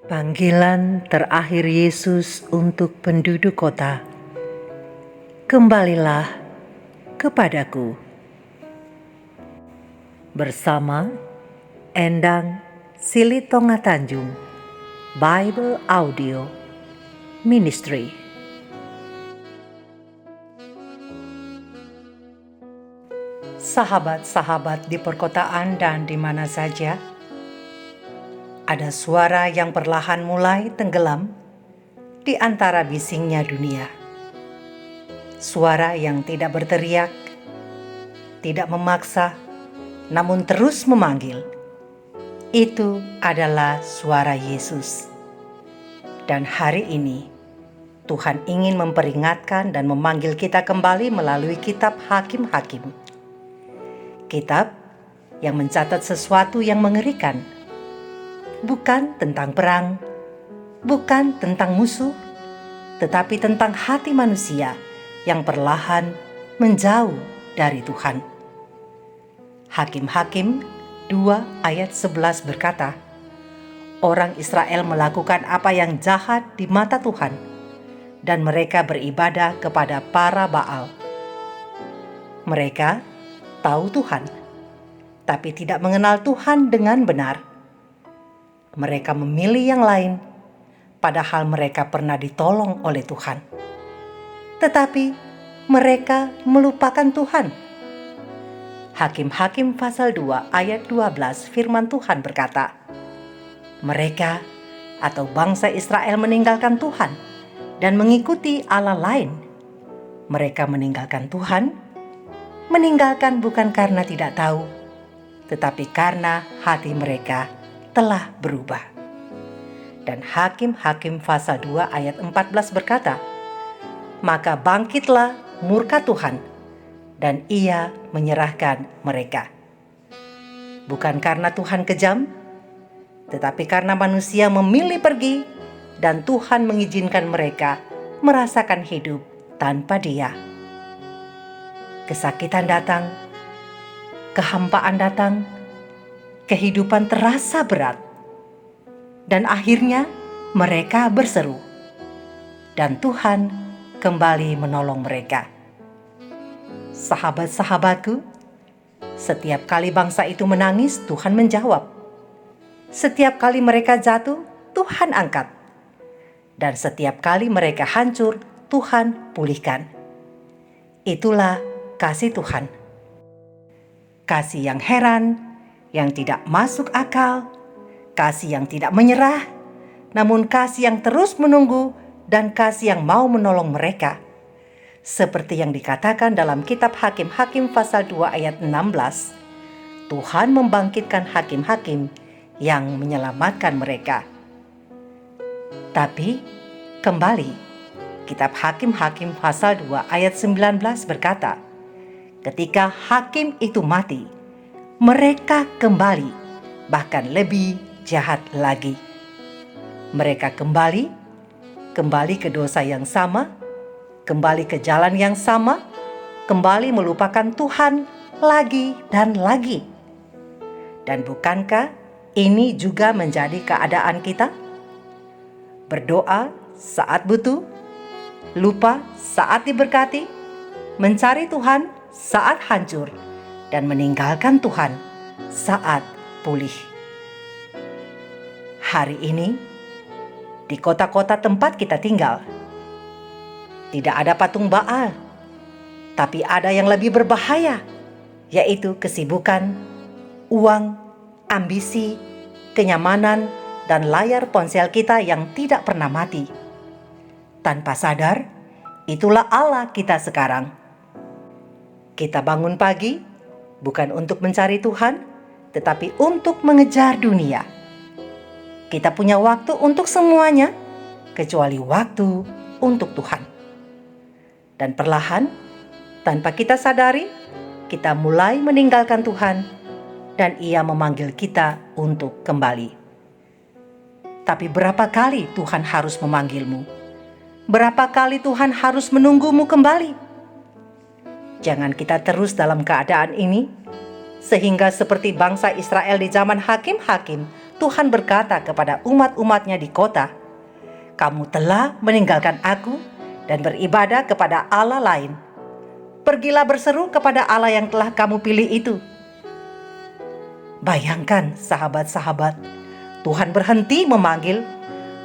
Panggilan terakhir Yesus untuk penduduk kota. Kembalilah kepadaku. Bersama Endang Silitonga Tanjung, Bible Audio Ministry. Sahabat-sahabat di perkotaan dan di mana saja, ada suara yang perlahan mulai tenggelam di antara bisingnya dunia. Suara yang tidak berteriak, tidak memaksa, namun terus memanggil. Itu adalah suara Yesus. Dan hari ini, Tuhan ingin memperingatkan dan memanggil kita kembali melalui kitab Hakim-Hakim. Kitab yang mencatat sesuatu yang mengerikan. Bukan tentang perang, bukan tentang musuh, tetapi tentang hati manusia yang perlahan menjauh dari Tuhan. Hakim-Hakim 2 ayat 11 berkata, orang Israel melakukan apa yang jahat di mata Tuhan, dan mereka beribadah kepada para Baal. Mereka tahu Tuhan, tapi tidak mengenal Tuhan dengan benar. Mereka memilih yang lain, padahal mereka pernah ditolong oleh Tuhan. Tetapi mereka melupakan Tuhan. Hakim-Hakim pasal 2 ayat 12 firman Tuhan berkata, mereka atau bangsa Israel meninggalkan Tuhan dan mengikuti Allah lain. Mereka meninggalkan Tuhan, meninggalkan bukan karena tidak tahu, tetapi karena hati mereka telah berubah. Dan Hakim-Hakim pasal 2 ayat 14 berkata, maka bangkitlah murka Tuhan, dan ia menyerahkan mereka. Bukan karena Tuhan kejam, tetapi karena manusia memilih pergi, dan Tuhan mengizinkan mereka merasakan hidup tanpa Dia. Kesakitan datang, kehampaan datang, kehidupan terasa berat, dan akhirnya mereka berseru, dan Tuhan kembali menolong mereka. Sahabat-sahabatku, setiap kali bangsa itu menangis, Tuhan menjawab. Setiap kali mereka jatuh, Tuhan angkat. Dan setiap kali mereka hancur, Tuhan pulihkan. Itulah kasih Tuhan. Kasih yang heran, yang tidak masuk akal, kasih yang tidak menyerah, namun kasih yang terus menunggu dan kasih yang mau menolong mereka. Seperti yang dikatakan dalam kitab Hakim-Hakim pasal 2 ayat 16, Tuhan membangkitkan hakim-hakim yang menyelamatkan mereka. Tapi kembali, kitab Hakim-Hakim pasal 2 ayat 19 berkata, ketika hakim itu mati, mereka kembali, bahkan lebih jahat lagi. Mereka kembali ke dosa yang sama, kembali ke jalan yang sama, kembali melupakan Tuhan lagi dan lagi. Dan bukankah ini juga menjadi keadaan kita? Berdoa saat butuh, lupa saat diberkati, mencari Tuhan saat hancur, dan meninggalkan Tuhan saat pulih. Hari ini, di kota-kota tempat kita tinggal, tidak ada patung Baal, tapi ada yang lebih berbahaya, yaitu kesibukan, uang, ambisi, kenyamanan, dan layar ponsel kita yang tidak pernah mati. Tanpa sadar, itulah Allah kita sekarang. Kita bangun pagi, bukan untuk mencari Tuhan, tetapi untuk mengejar dunia. Kita punya waktu untuk semuanya, kecuali waktu untuk Tuhan. Dan perlahan, tanpa kita sadari, kita mulai meninggalkan Tuhan, dan Ia memanggil kita untuk kembali. Tapi berapa kali Tuhan harus memanggilmu? Berapa kali Tuhan harus menunggumu kembali? Jangan kita terus dalam keadaan ini, Sehingga seperti bangsa Israel di zaman hakim-hakim, Tuhan berkata kepada umat-umatnya di kota, "Kamu telah meninggalkan aku dan beribadah kepada Allah lain. Pergilah berseru kepada Allah yang telah kamu pilih itu." Bayangkan sahabat-sahabat, Tuhan berhenti memanggil,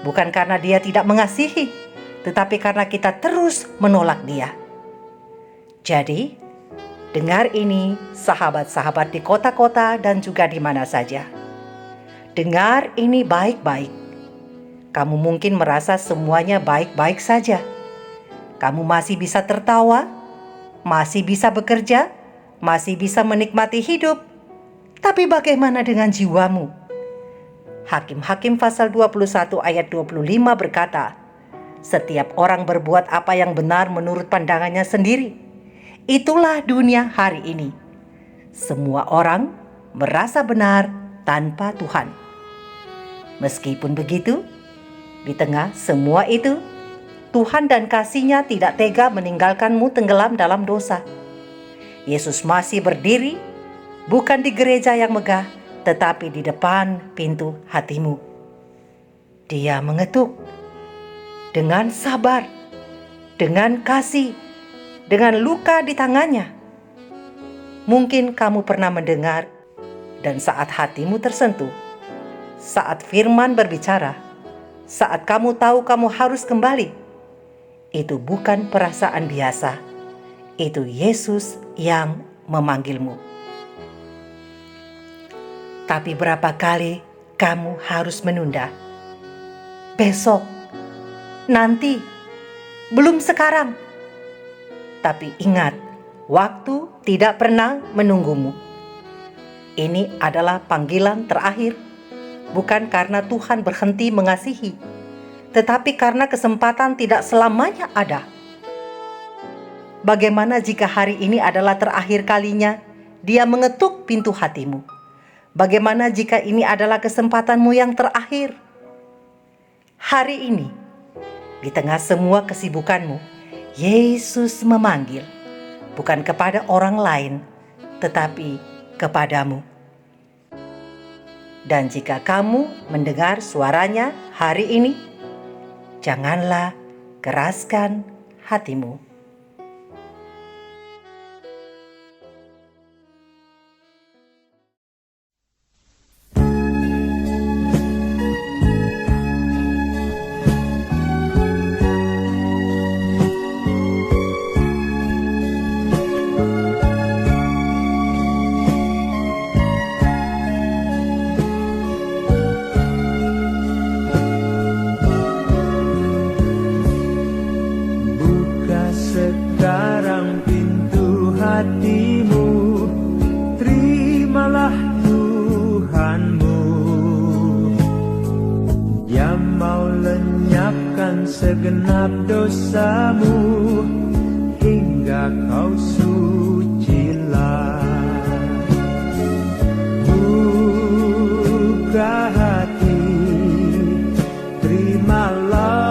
bukan karena Dia tidak mengasihi, tetapi karena kita terus menolak Dia. Jadi, dengar ini sahabat-sahabat di kota-kota dan juga di mana saja. Dengar ini baik-baik. Kamu mungkin merasa semuanya baik-baik saja. Kamu masih bisa tertawa, masih bisa bekerja, masih bisa menikmati hidup. Tapi bagaimana dengan jiwamu? Hakim-Hakim pasal 21 ayat 25 berkata, "Setiap orang berbuat apa yang benar menurut pandangannya sendiri. Itulah dunia hari ini. Semua orang merasa benar tanpa Tuhan." Meskipun begitu, di tengah semua itu, Tuhan dan kasih-Nya tidak tega meninggalkanmu tenggelam dalam dosa. Yesus masih berdiri, bukan di gereja yang megah, tetapi di depan pintu hatimu. Dia mengetuk dengan sabar, dengan kasih, dengan luka di tangannya. Mungkin kamu pernah mendengar, dan saat hatimu tersentuh, saat firman berbicara, saat kamu tahu kamu harus kembali, itu bukan perasaan biasa. Itu Yesus yang memanggilmu. Tapi berapa kali kamu harus menunda? Besok, nanti, belum sekarang. Tapi ingat, waktu tidak pernah menunggumu. Ini adalah panggilan terakhir, bukan karena Tuhan berhenti mengasihi, tetapi karena kesempatan tidak selamanya ada. Bagaimana jika hari ini adalah terakhir kalinya Dia mengetuk pintu hatimu? Bagaimana jika ini adalah kesempatanmu yang terakhir? Hari ini, di tengah semua kesibukanmu, Yesus memanggil, bukan kepada orang lain, tetapi kepadamu. Dan jika kamu mendengar suaranya hari ini, janganlah keraskan hatimu. Hatimu, terimalah Tuhanmu. Dia mau lenyapkan segenap dosamu, hingga kau sucilah. Buka hati, terimalah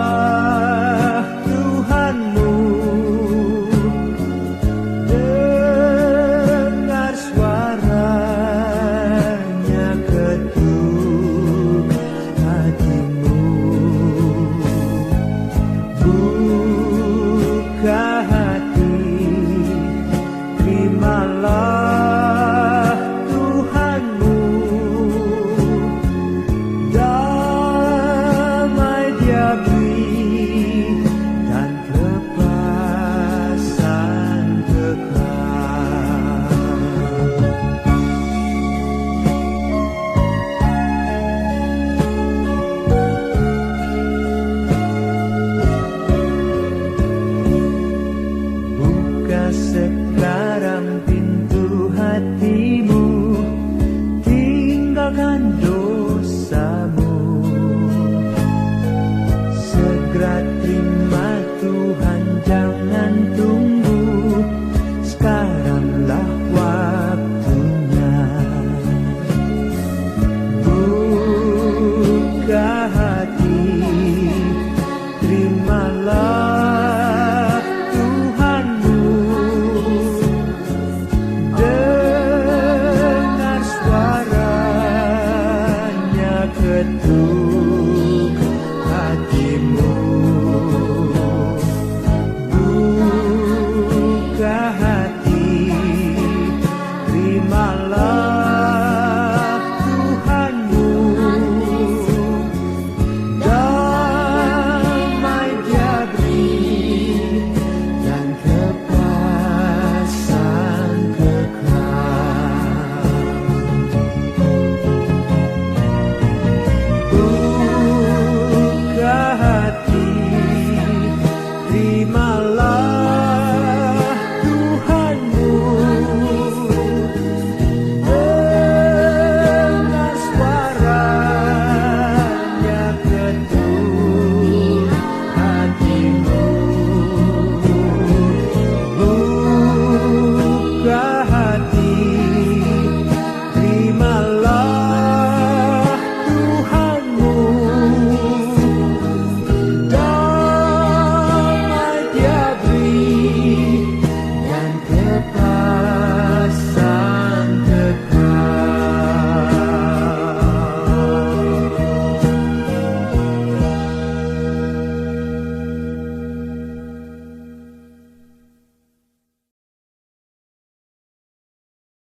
keturunan